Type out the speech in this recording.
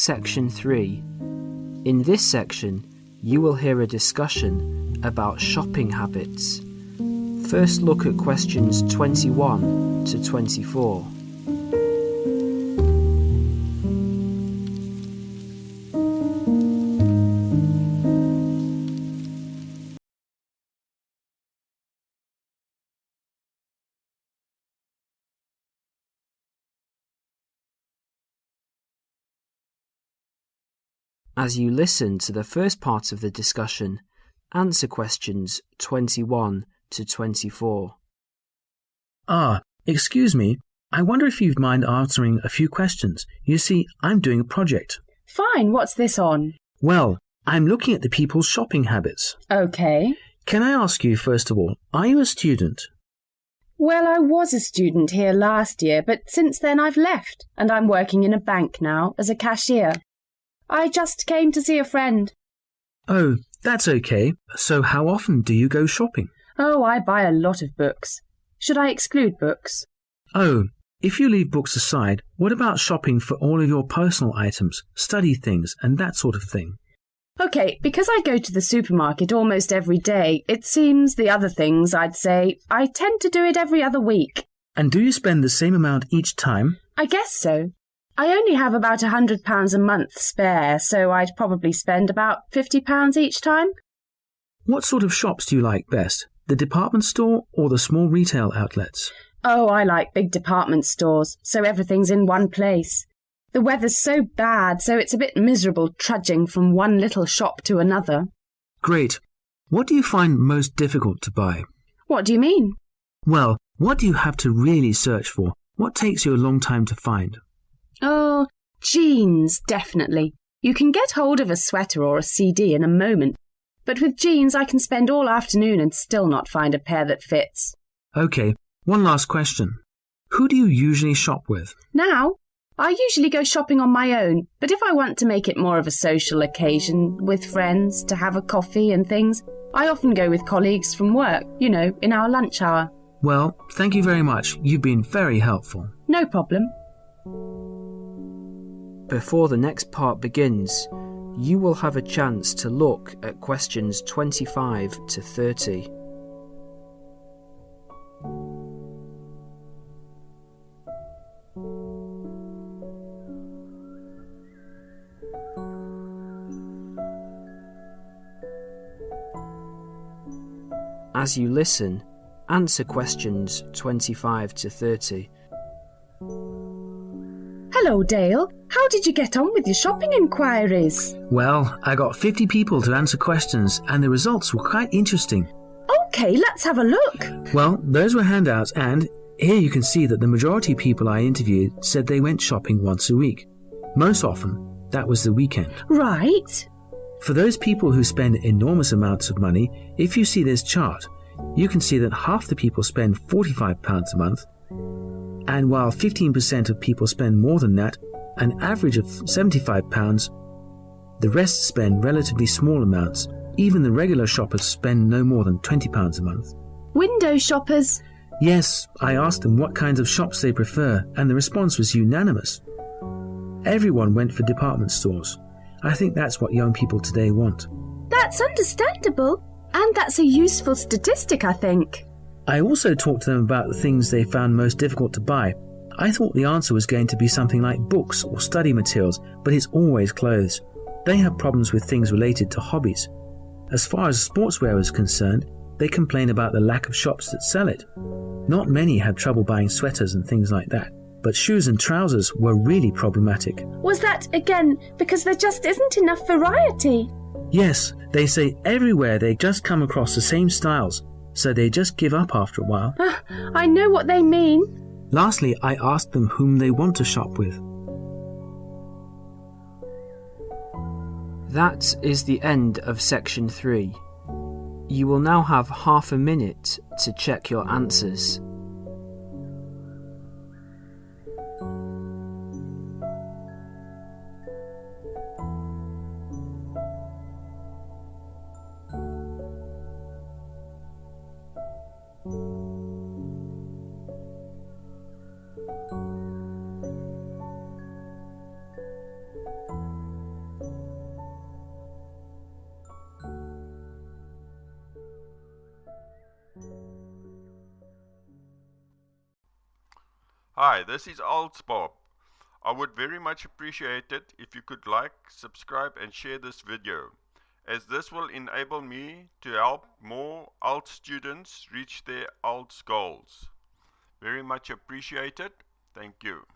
Section 3. In this section, you will hear a discussion about shopping habits. First look at questions 21 to 24. As you listen to the first part of the discussion, answer questions 21 to 24. Excuse me. I wonder if you'd mind answering a few questions. You see, I'm doing a project. Fine, what's this on? Well, I'm looking at the people's shopping habits. Okay. Can I ask you, first of all, are you a student? Well, I was a student here last year, but since then I've left, and I'm working in a bank now as a cashier. I just came to see a friend. Oh, that's okay. So how often do you go shopping? Oh, I buy a lot of books. Should I exclude books? Oh, if you leave books aside, what about shopping for all of your personal items, study things, and that sort of thing? Okay, because I go to the supermarket almost every day, it seems the other things, I'd say, I tend to do it every other week. And do you spend the same amount each time? I guess so. I only have about £100 a month spare, so I'd probably spend about £50 each time. What sort of shops do you like best? The department store or the small retail outlets? Oh, I like big department stores, so everything's in one place. The weather's so bad, so it's a bit miserable trudging from one little shop to another. Great. What do you find most difficult to buy? What do you mean? Well, what do you have to really search for? What takes you a long time to find? Oh, jeans, definitely. You can get hold of a sweater or a CD in a moment, but with jeans I can spend all afternoon and still not find a pair that fits. Okay, one last question. Who do you usually shop with? Now, I usually go shopping on my own, but if I want to make it more of a social occasion with friends to have a coffee and things, I often go with colleagues from work, in our lunch hour. Well, thank you very much. You've been very helpful. No problem. Before the next part begins, you will have a chance to look at questions 25 to 30. As you listen, answer questions 25 to 30. Hello, Dale. How did you get on with your shopping inquiries? Well, I got 50 people to answer questions and the results were quite interesting. Okay, let's have a look. Well, those were handouts and here you can see that the majority of people I interviewed said they went shopping once a week. Most often, that was the weekend. Right. For those people who spend enormous amounts of money, if you see this chart, you can see that half the people spend £45 a month, and while 15% of people spend more than that, an average of £75, the rest spend relatively small amounts. Even the regular shoppers spend no more than £20 a month. Window shoppers? Yes, I asked them what kinds of shops they prefer, and the response was unanimous. Everyone went for department stores. I think that's what young people today want. That's understandable, and that's a useful statistic, I think. I also talked to them about the things they found most difficult to buy. I thought the answer was going to be something like books or study materials, but it's always clothes. They have problems with things related to hobbies. As far as sportswear is concerned, they complain about the lack of shops that sell it. Not many had trouble buying sweaters and things like that, but shoes and trousers were really problematic. Was that, again, because there just isn't enough variety? Yes, they say everywhere they just come across the same styles, so they just give up after a while. I know what they mean. Lastly, I asked them whom they want to shop with. That is the end of section 3. You will now have half a minute to check your answers. Hi, this is IELTS Bob. I would very much appreciate it if you could like, subscribe and share this video, as this will enable me to help more IELTS students reach their IELTS goals. Very much appreciated. Thank you.